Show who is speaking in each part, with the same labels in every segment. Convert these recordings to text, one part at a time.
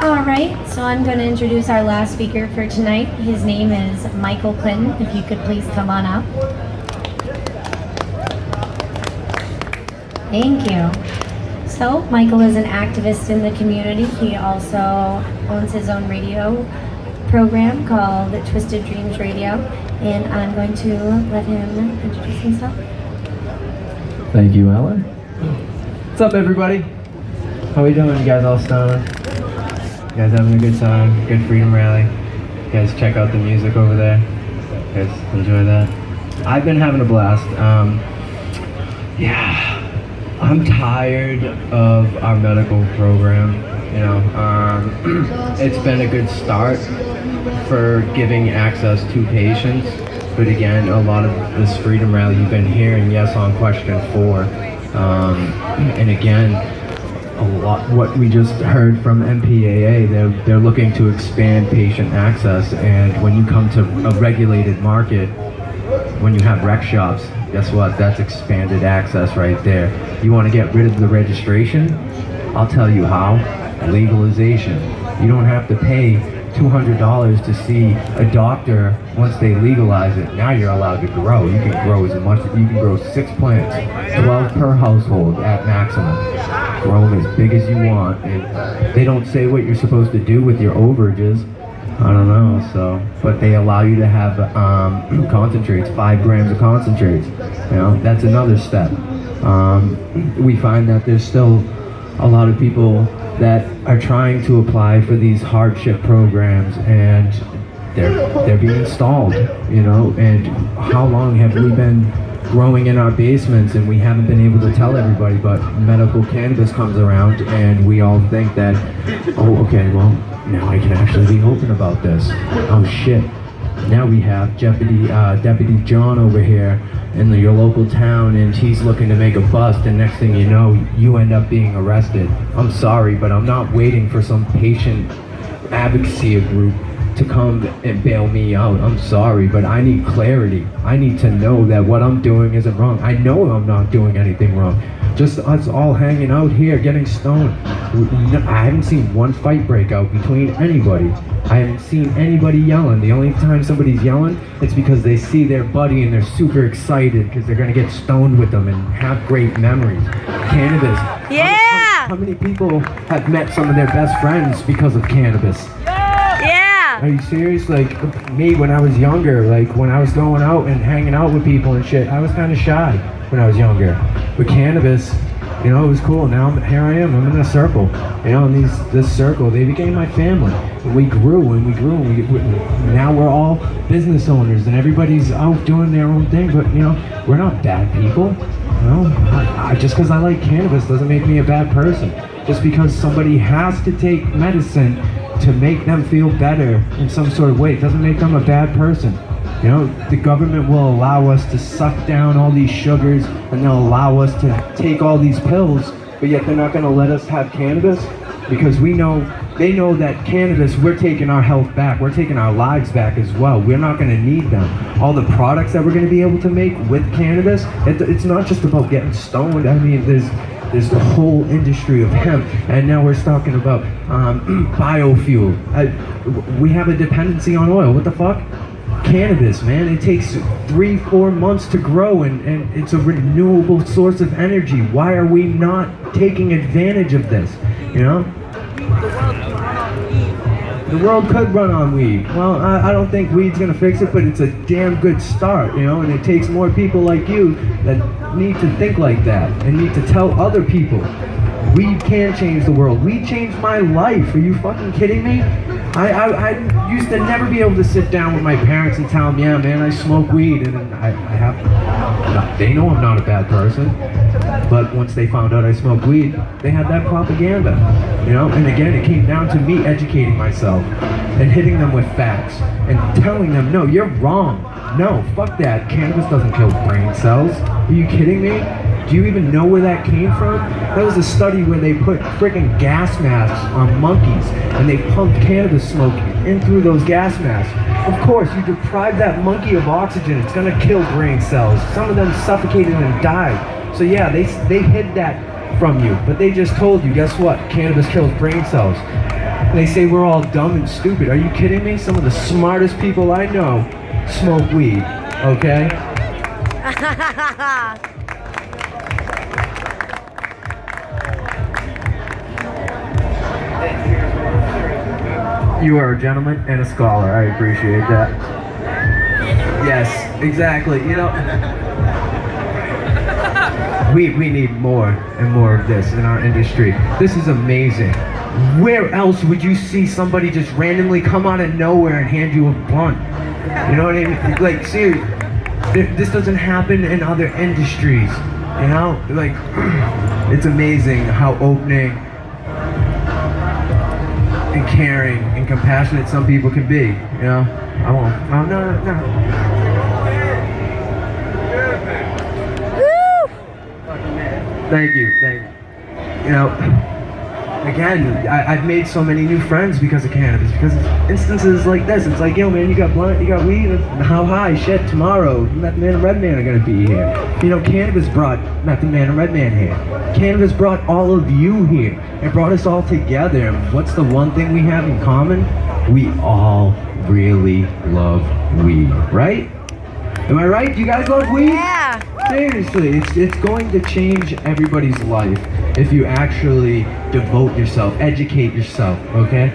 Speaker 1: All right, so I'm going to introduce our last speaker for tonight. His name is Michael Clinton. If you could please come on up. Thank you. So, Michael is an activist in the community. He also owns his own radio program called Twisted Dreams Radio, and I'm going to let him introduce himself.
Speaker 2: Thank you, Ellen. What's up, everybody? How we doing? You guys all stoned? You guys having a good time? Good freedom rally? You guys check out the music over there? You guys enjoy that? I've been having a blast. Yeah, I'm tired of our medical program. You know, it's been a good start for giving access to patients, but again, a lot of this freedom rally you've been hearing, yes, on question 4, and again, a lot what we just heard from MPAA, they're looking to expand patient access, and when you come to a regulated market, when you have rec shops, guess what? That's expanded access right there. You want to get rid of the registration? I'll tell you how. Legalization. You don't have to pay $200 to see a doctor once they legalize it. Now you're allowed to grow. You can grow as much, you can grow 6 plants, 12 per household at maximum. Grow them as big as you want. And they don't say what you're supposed to do with your overages. I don't know, so, but they allow you to have concentrates, 5 grams of concentrates. You know, that's another step. We find that there's still a lot of people that are trying to apply for these hardship programs, and they're being stalled, you know. And how long have we been growing in our basements and we haven't been able to tell everybody? But medical cannabis comes around and we all think that, oh, okay, well, now I can actually be open about this. Oh shit, now we have Deputy John over here in your local town, and he's looking to make a bust, and next thing you know, you end up being arrested. I'm sorry, but I'm not waiting for some patient advocacy group to come and bail me out. I'm sorry, but I need clarity. I need to know that what I'm doing isn't wrong. I know I'm not doing anything wrong. Just us all hanging out here getting stoned. I haven't seen one fight break out between anybody. I haven't seen anybody yelling. The only time somebody's yelling, it's because they see their buddy and they're super excited because they're gonna get stoned with them and have great memories. Cannabis.
Speaker 3: Yeah!
Speaker 2: How many people have met some of their best friends because of cannabis?
Speaker 3: Yeah!
Speaker 2: Are you serious? Like me when I was younger, like when I was going out and hanging out with people and shit, I was kind of shy when I was younger. With cannabis, you know, it was cool. Now here I am, I'm in a circle. You know, in this circle, they became my family. And we grew and we grew and now we're all business owners and everybody's out doing their own thing, but you know, we're not bad people. You know, just because I like cannabis doesn't make me a bad person. Just because somebody has to take medicine to make them feel better in some sort of way, it doesn't make them a bad person. You know, the government will allow us to suck down all these sugars and they'll allow us to take all these pills, but yet they're not going to let us have cannabis because they know that cannabis, we're taking our health back, we're taking our lives back as well. We're not going to need them. All the products that we're going to be able to make with cannabis, it's not just about getting stoned. I mean, there's the whole industry of hemp, and now we're talking about biofuel. We have a dependency on oil. What the fuck? Cannabis, man, it takes 3-4 months to grow, and it's a renewable source of energy. Why are we not taking advantage of this? You know? The world could run on weed. Well, I don't think weed's gonna fix it, but it's a damn good start, you know, and it takes more people like you that need to think like that and need to tell other people. Weed can change the world. Weed changed my life. Are you fucking kidding me? I used to never be able to sit down with my parents and tell them, yeah, man, I smoke weed, and they know I'm not a bad person, but once they found out I smoked weed, they had that propaganda, you know, and again, it came down to me educating myself and hitting them with facts and telling them, no, you're wrong. No, fuck that. Cannabis doesn't kill brain cells. Are you kidding me? Do you even know where that came from? That was a study where they put freaking gas masks on monkeys and they pumped cannabis smoke in through those gas masks. Of course, you deprive that monkey of oxygen, it's gonna kill brain cells. Some of them suffocated and died. So yeah, they hid that from you, but they just told you, guess what? Cannabis kills brain cells. They say we're all dumb and stupid. Are you kidding me? Some of the smartest people I know smoke weed, okay? You are a gentleman and a scholar. I appreciate that. Yes, exactly. You know, we need more and more of this in our industry. This is amazing. Where else would you see somebody just randomly come out of nowhere and hand you a blunt? You know what I mean? Like, seriously, this doesn't happen in other industries. You know, like, it's amazing how opening and caring and compassionate some people can be. You know, I won't. Oh, no. Thank you. You know, again, I've made so many new friends because of cannabis, because of instances like this. It's like, yo man, you got blunt, you got weed, how high? Shit, tomorrow, Meth Man and Red Man are gonna be here. You know, cannabis brought Meth Man and Red Man here. Cannabis brought all of you here. It brought us all together. And what's the one thing we have in common? We all really love weed, right? Am I right? You guys love weed?
Speaker 3: Yeah.
Speaker 2: Seriously, it's going to change everybody's life if you actually devote yourself, educate yourself, okay?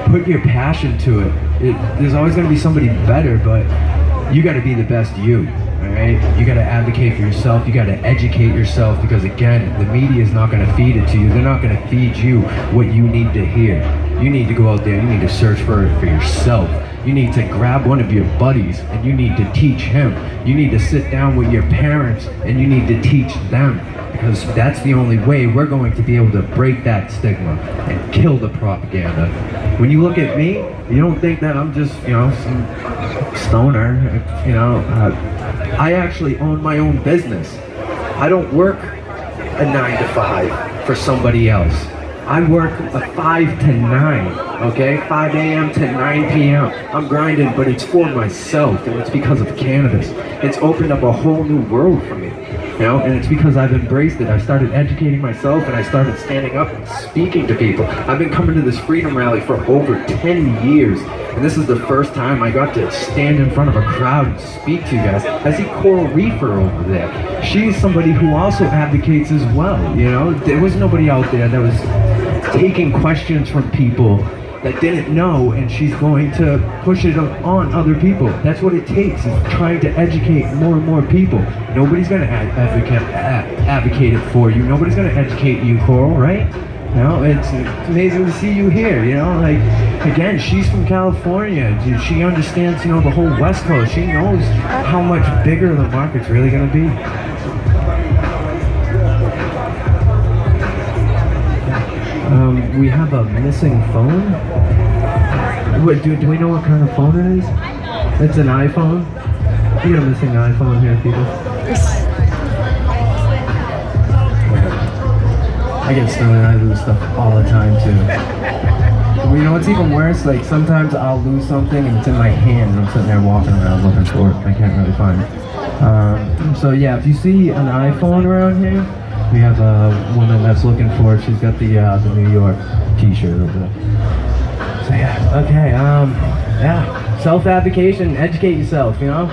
Speaker 2: Put your passion to it. There's always going to be somebody better, but you got to be the best you, all right? You got to advocate for yourself. You got to educate yourself because, again, the media is not going to feed it to you. They're not going to feed you what you need to hear. You need to go out there. You need to search for it for yourself. You need to grab one of your buddies and you need to teach him. You need to sit down with your parents and you need to teach them, because that's the only way we're going to be able to break that stigma and kill the propaganda. When you look at me, you don't think that I'm just, you know, some stoner, you know. I actually own my own business. I don't work a 9 to 5 for somebody else. I work a 5 to 9, okay? 5 a.m. to 9 p.m. I'm grinding, but it's for myself, and it's because of cannabis. It's opened up a whole new world for me, you know? And it's because I've embraced it. I started educating myself, and I started standing up and speaking to people. I've been coming to this freedom rally for over 10 years, and this is the first time I got to stand in front of a crowd and speak to you guys. I see Coral Reefer over there. She's somebody who also advocates as well, you know? There was nobody out there that was taking questions from people that didn't know, and she's going to push it on other people. That's what it takes, is trying to educate more and more people. Nobody's going to advocate it for you. Nobody's going to educate you, Coral, right? You know, it's amazing to see you here, you know, like, again, she's from California. She understands, you know, the whole West Coast. She knows how much bigger the market's really going to be. We have a missing phone. Wait, do we know what kind of phone it is? It's an iPhone. We got a missing iPhone here, people. I get stoned and I lose stuff all the time too. Well, you know what's even worse? Like, sometimes I'll lose something and it's in my hand and I'm sitting there walking around looking for it. I can't really find it. So yeah, if you see an iPhone around here, we have a woman that's looking for it. She's got the New York t-shirt over there. So yeah, okay, yeah, self-advocation, educate yourself, you know?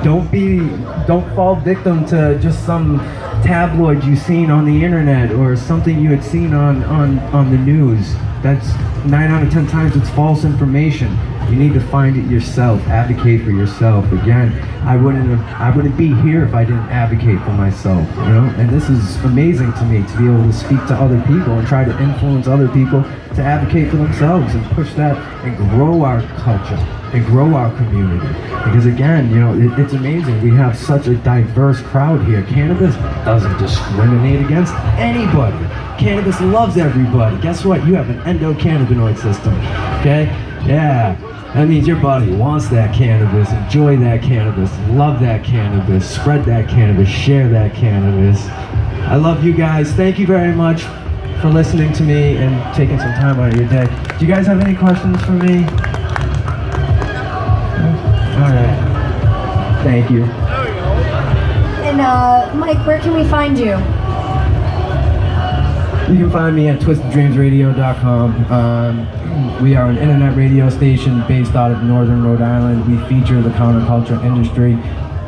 Speaker 2: Don't fall victim to just some tabloid you've seen on the internet or something you had seen on the news. That's 9 out of 10 times it's false information. You need to find it yourself, advocate for yourself. Again, I wouldn't be here if I didn't advocate for myself, you know? And this is amazing to me, to be able to speak to other people and try to influence other people to advocate for themselves and push that and grow our culture and grow our community. Because again, you know, it's amazing. We have such a diverse crowd here. Cannabis doesn't discriminate against anybody. Cannabis loves everybody. Guess what? You have an endocannabinoid system, okay? Yeah. That means your body wants that cannabis, enjoy that cannabis, love that cannabis, spread that cannabis, share that cannabis. I love you guys. Thank you very much for listening to me and taking some time out of your day. Do you guys have any questions for me? All right. Thank you.
Speaker 1: And Mike, where can we find you?
Speaker 2: You can find me at twisteddreamsradio.com. We are an internet radio station based out of Northern Rhode Island. We feature the counterculture industry.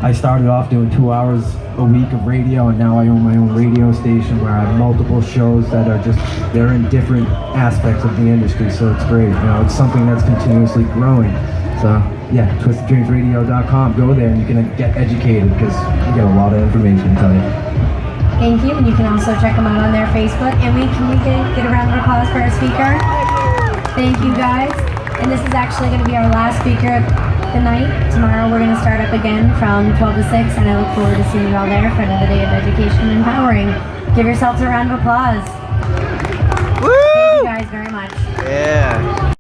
Speaker 2: I started off doing 2 hours a week of radio, and now I own my own radio station where I have multiple shows that are they're in different aspects of the industry, so it's great. It's something that's continuously growing. So yeah, twisteddreamsradio.com. Go there and you can get educated because you get a lot of information, I tell you.
Speaker 1: Thank you, and you can also check them out on their Facebook. And can we get a round of applause for our speaker? Thank you, guys. And this is actually going to be our last speaker of the night. Tomorrow we're going to start up again from 12 to 6, and I look forward to seeing you all there for another day of education and empowering. Give yourselves a round of applause.
Speaker 4: Woo!
Speaker 1: Thank you guys very much.
Speaker 4: Yeah.